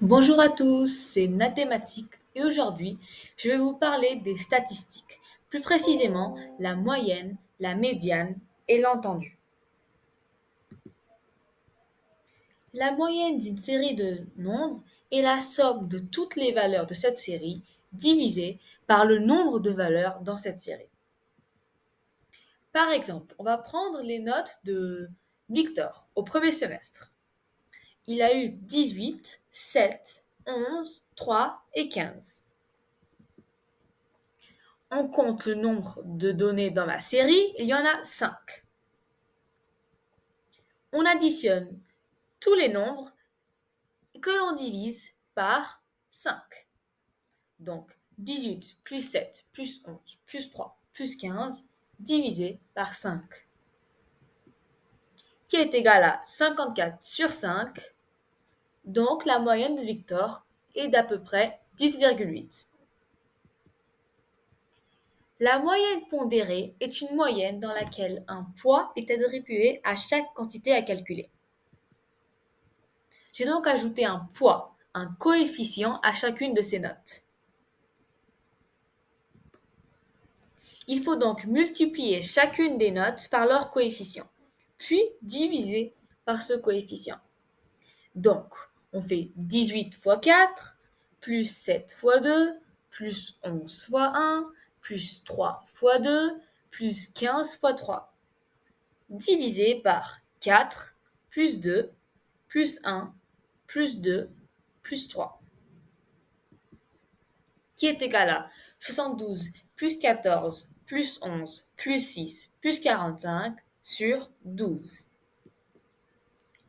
Bonjour à tous, c'est Nathématique et aujourd'hui, je vais vous parler des statistiques, plus précisément la moyenne, la médiane et l'entendu. La moyenne d'une série de nombres est la somme de toutes les valeurs de cette série divisée par le nombre de valeurs dans cette série. Par exemple, on va prendre les notes de Victor au premier semestre. Il a eu 18, 7, 11, 3 et 15. On compte le nombre de données dans la série, il y en a 5. On additionne tous les nombres que l'on divise par 5. Donc 18 plus 7 plus 11 plus 3 plus 15 divisé par 5, qui est égal à 54 sur 5. Donc la moyenne de Victor est d'à peu près 10,8. La moyenne pondérée est une moyenne dans laquelle un poids est attribué à chaque quantité à calculer. J'ai donc ajouté un poids, un coefficient à chacune de ces notes. Il faut donc multiplier chacune des notes par leur coefficient, puis diviser par ce coefficient. Donc, on fait 18 fois 4, plus 7 fois 2, plus 11 fois 1, plus 3 fois 2, plus 15 fois 3, divisé par 4, plus 2, plus 1, plus 2, plus 3, qui est égal à 72 plus 14 plus 11 plus 6 plus 45 sur 12,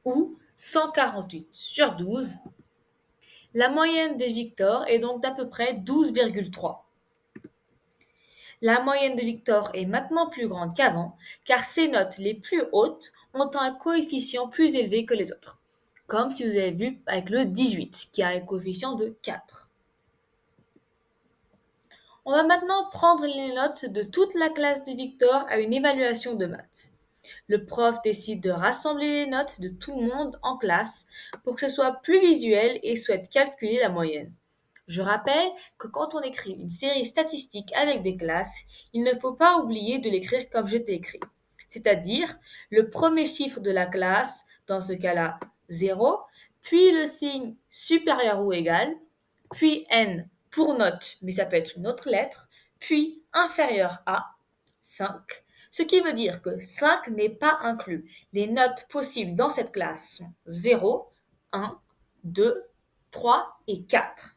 ou 148 sur 12. La moyenne de Victor est donc d'à peu près 12,3. La moyenne de Victor est maintenant plus grande qu'avant, car ses notes les plus hautes ont un coefficient plus élevé que les autres, comme si vous avez vu avec le 18, qui a un coefficient de 4. On va maintenant prendre les notes de toute la classe de Victor à une évaluation de maths. Le prof décide de rassembler les notes de tout le monde en classe pour que ce soit plus visuel et souhaite calculer la moyenne. Je rappelle que quand on écrit une série statistique avec des classes, il ne faut pas oublier de l'écrire comme je t'ai écrit. C'est-à-dire le premier chiffre de la classe, dans ce cas-là 0, puis le signe supérieur ou égal, puis n pour note, mais ça peut être une autre lettre, puis inférieur à 5, ce qui veut dire que 5 n'est pas inclus. Les notes possibles dans cette classe sont 0, 1, 2, 3 et 4.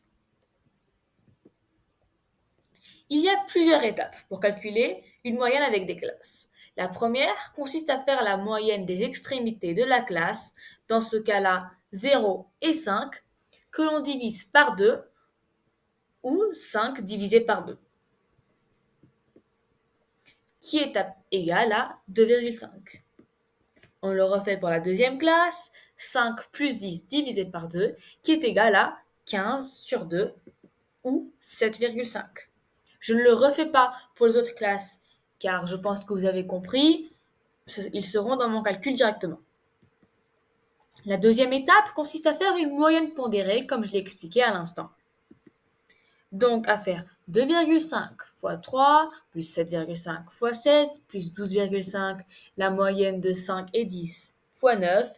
Il y a plusieurs étapes pour calculer une moyenne avec des classes. La première consiste à faire la moyenne des extrémités de la classe, dans ce cas-là 0 et 5, que l'on divise par 2 ou 5 divisé par 2, qui est égal à 2,5. On le refait pour la deuxième classe, 5 plus 10 divisé par 2, qui est égal à 15 sur 2 ou 7,5. Je ne le refais pas pour les autres classes, car je pense que vous avez compris, ils seront dans mon calcul directement. La deuxième étape consiste à faire une moyenne pondérée, comme je l'ai expliqué à l'instant. Donc à faire 2,5 fois 3, plus 7,5 fois 7, plus 12,5, la moyenne de 5 et 10 fois 9,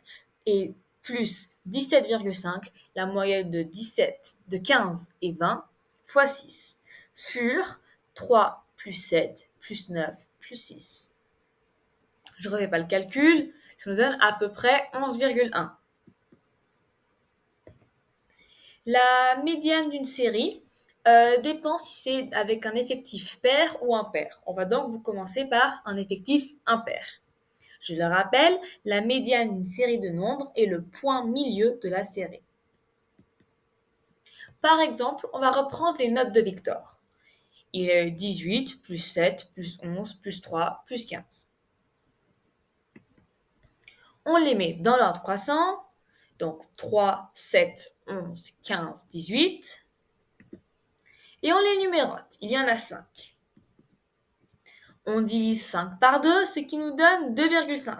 et plus 17,5, la moyenne de 17, de 15 et 20 fois 6, sur 3 plus 7 plus 9 plus 6. Je ne refais pas le calcul, ça nous donne à peu près 11,1. La médiane d'une série dépend si c'est avec un effectif pair ou impair. On va donc vous commencer par un effectif impair. Je le rappelle, la médiane d'une série de nombres est le point milieu de la série. Par exemple, on va reprendre les notes de Victor. Il a eu 18, plus 7, plus 11, plus 3, plus 15. On les met dans l'ordre croissant, donc 3, 7, 11, 15, 18. Et on les numérote, il y en a 5. On divise 5 par 2, ce qui nous donne 2,5.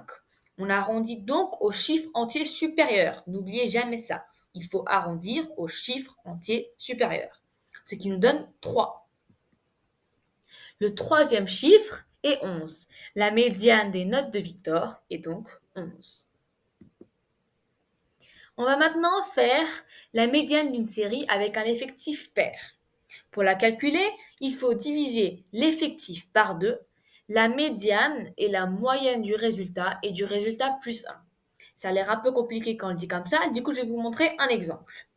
On arrondit donc au chiffre entier supérieur, n'oubliez jamais ça. il faut arrondir au chiffre entier supérieur, ce qui nous donne 3. Le troisième chiffre est 11. La médiane des notes de Victor est donc 11. On va maintenant faire la médiane d'une série avec un effectif pair. Pour la calculer, il faut diviser l'effectif par 2, la médiane et la moyenne du résultat et du résultat plus 1. Ça a l'air un peu compliqué quand on le dit comme ça, du coup je vais vous montrer un exemple.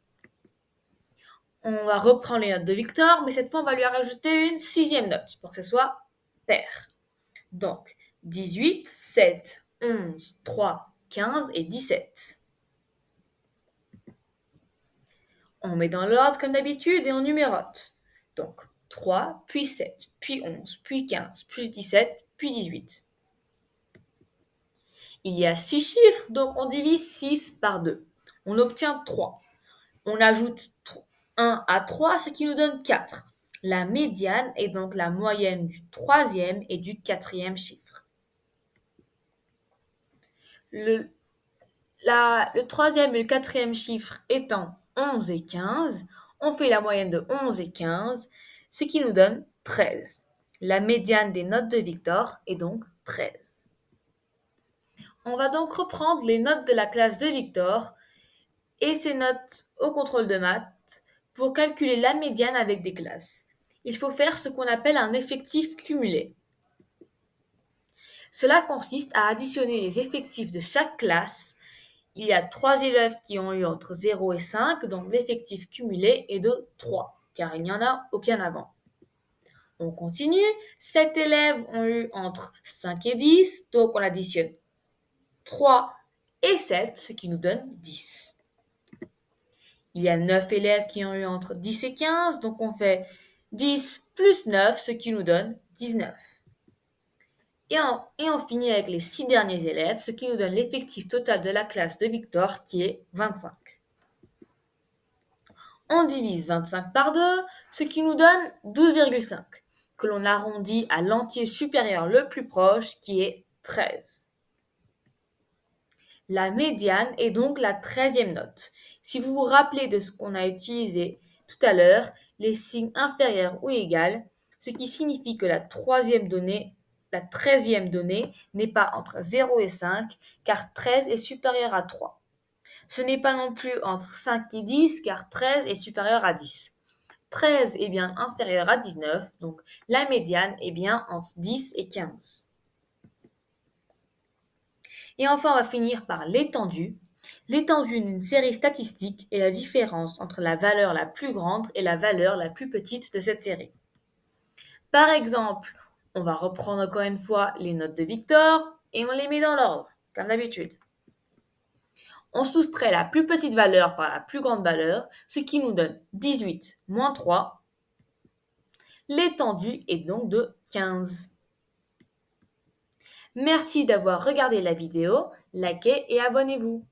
On va reprendre les notes de Victor, mais cette fois on va lui rajouter une sixième note pour que ce soit pair. Donc 18, 7, 11, 3, 15 et 17. On met dans l'ordre comme d'habitude et on numérote. Donc 3, puis 7, puis 11, puis 15, puis 17, puis 18. Il y a 6 chiffres, donc on divise 6 par 2. On obtient 3. On ajoute 1 à 3, ce qui nous donne 4. La médiane est donc la moyenne du troisième et du quatrième chiffre. Le troisième et le quatrième chiffre étant 11 et 15, on fait la moyenne de 11 et 15, ce qui nous donne 13. La médiane des notes de Victor est donc 13. On va donc reprendre les notes de la classe de Victor et ses notes au contrôle de maths pour calculer la médiane avec des classes. Il faut faire ce qu'on appelle un effectif cumulé. Cela consiste à additionner les effectifs de chaque classe. Il y a 3 élèves qui ont eu entre 0 et 5, donc l'effectif cumulé est de 3, car il n'y en a aucun avant. On continue, 7 élèves ont eu entre 5 et 10, donc on additionne 3 et 7, ce qui nous donne 10. Il y a 9 élèves qui ont eu entre 10 et 15, donc on fait 10 plus 9, ce qui nous donne 19. Et on finit avec les 6 derniers élèves, ce qui nous donne l'effectif total de la classe de Victor qui est 25. On divise 25 par 2, ce qui nous donne 12,5, que l'on arrondit à l'entier supérieur le plus proche qui est 13. La médiane est donc la 13e note. Si vous vous rappelez de ce qu'on a utilisé tout à l'heure, les signes inférieurs ou égales, ce qui signifie que la 13e donnée n'est pas entre 0 et 5, car 13 est supérieur à 3. Ce n'est pas non plus entre 5 et 10, car 13 est supérieur à 10. 13 est bien inférieur à 19, donc la médiane est bien entre 10 et 15. Et enfin, on va finir par l'étendue. L'étendue d'une série statistique est la différence entre la valeur la plus grande et la valeur la plus petite de cette série. Par exemple, on va reprendre encore une fois les notes de Victor et on les met dans l'ordre, comme d'habitude. On soustrait la plus petite valeur par la plus grande valeur, ce qui nous donne 18 moins 3. L'étendue est donc de 15. Merci d'avoir regardé la vidéo, likez et abonnez-vous.